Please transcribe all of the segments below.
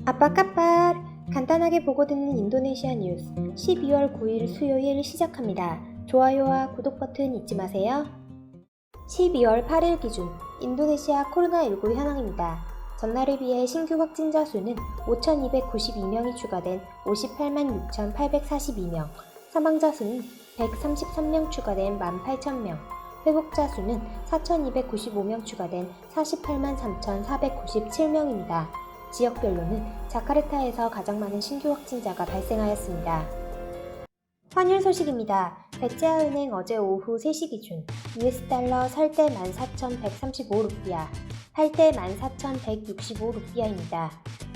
아빠 까빠 간단하게 보고 듣는 인도네시아 뉴스 12월 9일 수요일 시작합니다. 좋아요와 구독 버튼 잊지 마세요. 12월 8일 기준 인도네시아 코로나19 현황입니다. 전날에 비해 신규 확진자 수는 5,292명이 추가된 58만 6,842명, 사망자 수는 133명 추가된 18,000명, 회복자 수는 4,295명 추가된 48만 3,497명입니다. 지역별로는 자카르타에서 가장 많은 신규 확진자가 발생하였습니다. 환율 소식입니다. 백제화은행 어제 오후 3시 기준 US달러 살 때 14,135루피아, 팔 때 14,165루피아입니다.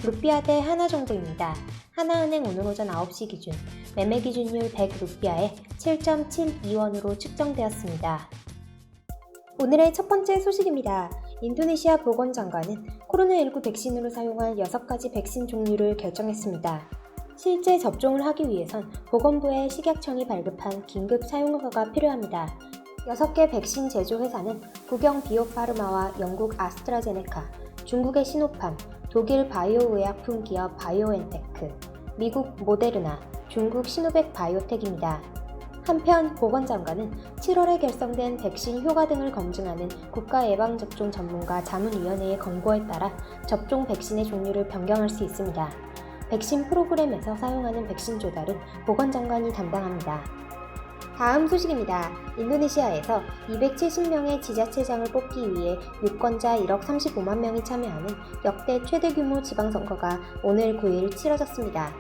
루피아 대 하나 정도입니다. 하나은행 오늘 오전 9시 기준 매매 기준율 100루피아에 7.72원으로 측정되었습니다. 오늘의 첫 번째 소식입니다. 인도네시아 보건장관은 코로나19 백신으로 사용할 6가지 백신 종류를 결정했습니다. 실제 접종을 하기 위해선 보건부의 식약청이 발급한 긴급 사용허가가 필요합니다. 6개 백신 제조 회사는 국영 비오파르마와 영국 아스트라제네카, 중국의 시노팜, 독일 바이오의약품 기업 바이오엔테크, 미국 모데르나, 중국 시노백 바이오텍입니다. 한편 보건장관은 7월에 결성된 백신 효과 등을 검증하는 국가예방접종 전문가 자문위원회의 권고에 따라 접종 백신의 종류를 변경할 수 있습니다. 백신 프로그램에서 사용하는 백신 조달은 보건장관이 담당합니다. 다음 소식입니다. 인도네시아에서 270명의 지자체장을 뽑기 위해 유권자 1억 35만 명이 참여하는 역대 최대 규모 지방선거가 오늘 9일 치러졌습니다.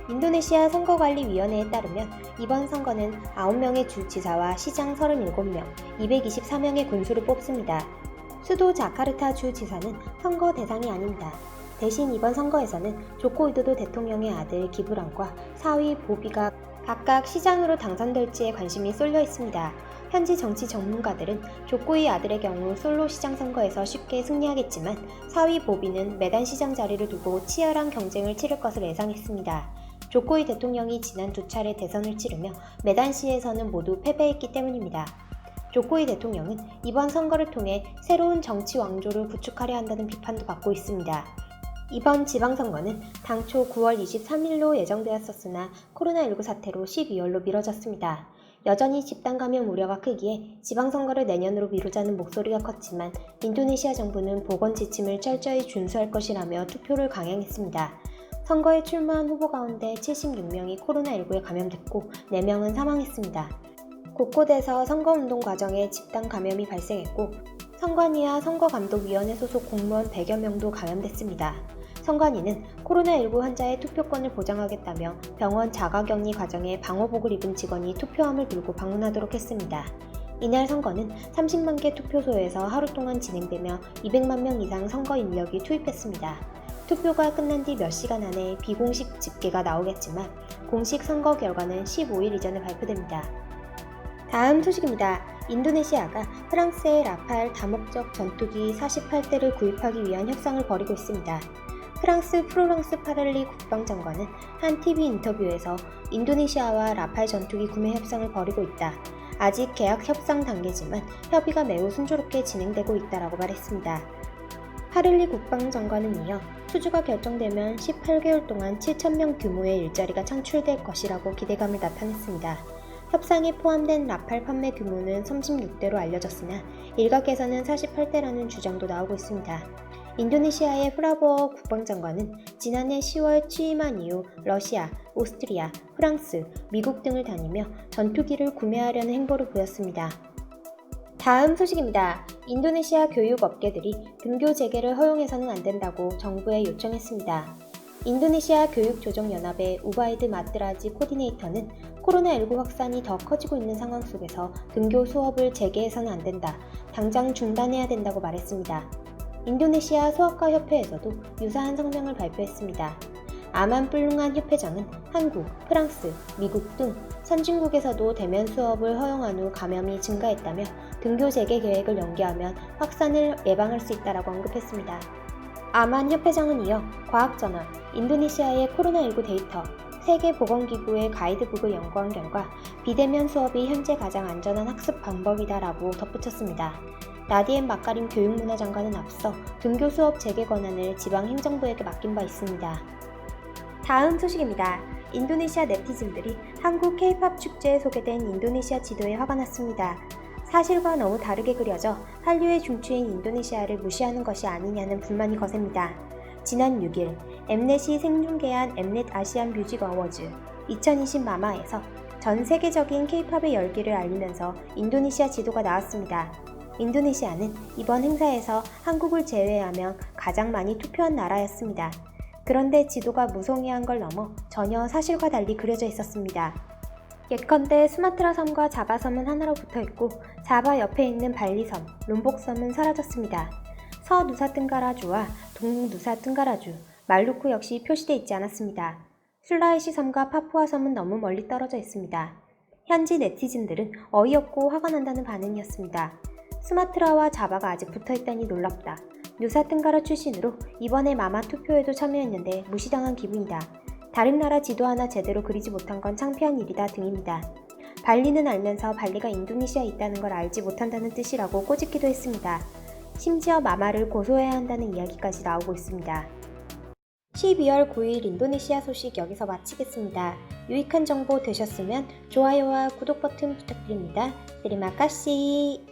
인도네시아 선거관리위원회에 따르면 이번 선거는 9명의 주지사와 시장 37명, 224명의 군수를 뽑습니다. 수도 자카르타 주지사는 선거 대상이 아닙니다. 대신 이번 선거에서는 조코 위도도 대통령의 아들 기브란과 사위 보비가 각각 시장으로 당선될지에 관심이 쏠려 있습니다. 현지 정치 전문가들은 조코의 아들의 경우 솔로 시장 선거에서 쉽게 승리하겠지만 사위 보비는 메단 시장 자리를 두고 치열한 경쟁을 치를 것을 예상했습니다. 조코이 대통령이 지난 2차례 대선을 치르며 메단시에서는 모두 패배했기 때문입니다. 조코이 대통령은 이번 선거를 통해 새로운 정치 왕조를 구축하려 한다는 비판도 받고 있습니다. 이번 지방선거는 당초 9월 23일로 예정되었었으나 코로나19 사태로 12월로 미뤄졌습니다. 여전히 집단 감염 우려가 크기에 지방선거를 내년으로 미루자는 목소리가 컸지만 인도네시아 정부는 보건 지침을 철저히 준수할 것이라며 투표를 강행했습니다. 선거에 출마한 후보 가운데 76명이 코로나19에 감염됐고 4명은 사망했습니다. 곳곳에서 선거운동 과정에 집단 감염이 발생했고 선관위와 선거감독위원회 소속 공무원 100여 명도 감염됐습니다. 선관위는 코로나19 환자의 투표권을 보장하겠다며 병원 자가격리 과정에 방호복을 입은 직원이 투표함을 들고 방문하도록 했습니다. 이날 선거는 30만 개 투표소에서 하루 동안 진행되며 200만 명 이상 선거 인력이 투입했습니다. 투표가 끝난 뒤 몇 시간 안에 비공식 집계가 나오겠지만 공식 선거 결과는 15일 이전에 발표됩니다. 다음 소식입니다. 인도네시아가 프랑스의 라팔 다목적 전투기 48대를 구입하기 위한 협상을 벌이고 있습니다. 프랑스 프로랑스 파를리 국방장관은 한 TV 인터뷰에서 인도네시아와 라팔 전투기 구매 협상을 벌이고 있다. 아직 계약 협상 단계지만 협의가 매우 순조롭게 진행되고 있다라고 말했습니다. 파를리 국방장관은 이어 수주가 결정되면 18개월 동안 7,000명 규모의 일자리가 창출될 것이라고 기대감을 나타냈습니다. 협상에 포함된 라팔 판매 규모는 36대로 알려졌으나 일각에서는 48대라는 주장도 나오고 있습니다. 인도네시아의 프라보어 국방장관은 지난해 10월 취임한 이후 러시아, 오스트리아, 프랑스, 미국 등을 다니며 전투기를 구매하려는 행보를 보였습니다. 다음 소식입니다. 인도네시아 교육업계들이 등교 재개를 허용해서는 안 된다고 정부에 요청했습니다. 인도네시아 교육조정연합의 우바이드 마트라지 코디네이터는 코로나19 확산이 더 커지고 있는 상황 속에서 등교 수업을 재개해서는 안 된다, 당장 중단해야 된다고 말했습니다. 인도네시아 소아과 협회에서도 유사한 성명을 발표했습니다. 아만 뿔룽한 협회장은 한국, 프랑스, 미국 등 선진국에서도 대면 수업을 허용한 후 감염이 증가했다며 등교 재개 계획을 연기하면 확산을 예방할 수 있다고 언급했습니다. 아만 협회장은 이어 과학저널, 인도네시아의 코로나19 데이터, 세계보건기구의 가이드북을 연구한 결과 비대면 수업이 현재 가장 안전한 학습 방법이다라고 덧붙였습니다. 나디엠 마카림 교육문화장관은 앞서 등교 수업 재개 권한을 지방행정부에게 맡긴 바 있습니다. 다음 소식입니다. 인도네시아 네티즌들이 한국 K-팝 축제에 소개된 인도네시아 지도에 화가 났습니다. 사실과 너무 다르게 그려져 한류의 중추인 인도네시아를 무시하는 것이 아니냐는 불만이 거셉니다. 지난 6일 엠넷이 생중계한 엠넷 아시안 뮤직 어워즈 2020 마마에서 전 세계적인 K-팝의 열기를 알리면서 인도네시아 지도가 나왔습니다. 인도네시아는 이번 행사에서 한국을 제외하면 가장 많이 투표한 나라였습니다. 그런데 지도가 무성의한 걸 넘어 전혀 사실과 달리 그려져 있었습니다. 예컨대 수마트라 섬과 자바 섬은 하나로 붙어있고 자바 옆에 있는 발리섬, 롬복 섬은 사라졌습니다. 서누사뜬가라주와 동누사뜬가라주, 말루크 역시 표시되어 있지 않았습니다. 술라이시 섬과 파푸아 섬은 너무 멀리 떨어져 있습니다. 현지 네티즌들은 어이없고 화가 난다는 반응이었습니다. 수마트라와 자바가 아직 붙어있다니 놀랍다. 누사뜬가라 출신으로 이번에 마마 투표에도 참여했는데 무시당한 기분이다. 다른 나라 지도 하나 제대로 그리지 못한 건 창피한 일이다 등입니다. 발리는 알면서 발리가 인도네시아에 있다는 걸 알지 못한다는 뜻이라고 꼬집기도 했습니다. 심지어 마마를 고소해야 한다는 이야기까지 나오고 있습니다. 12월 9일 인도네시아 소식 여기서 마치겠습니다. 유익한 정보 되셨으면 좋아요와 구독 버튼 부탁드립니다. 테리마 카시.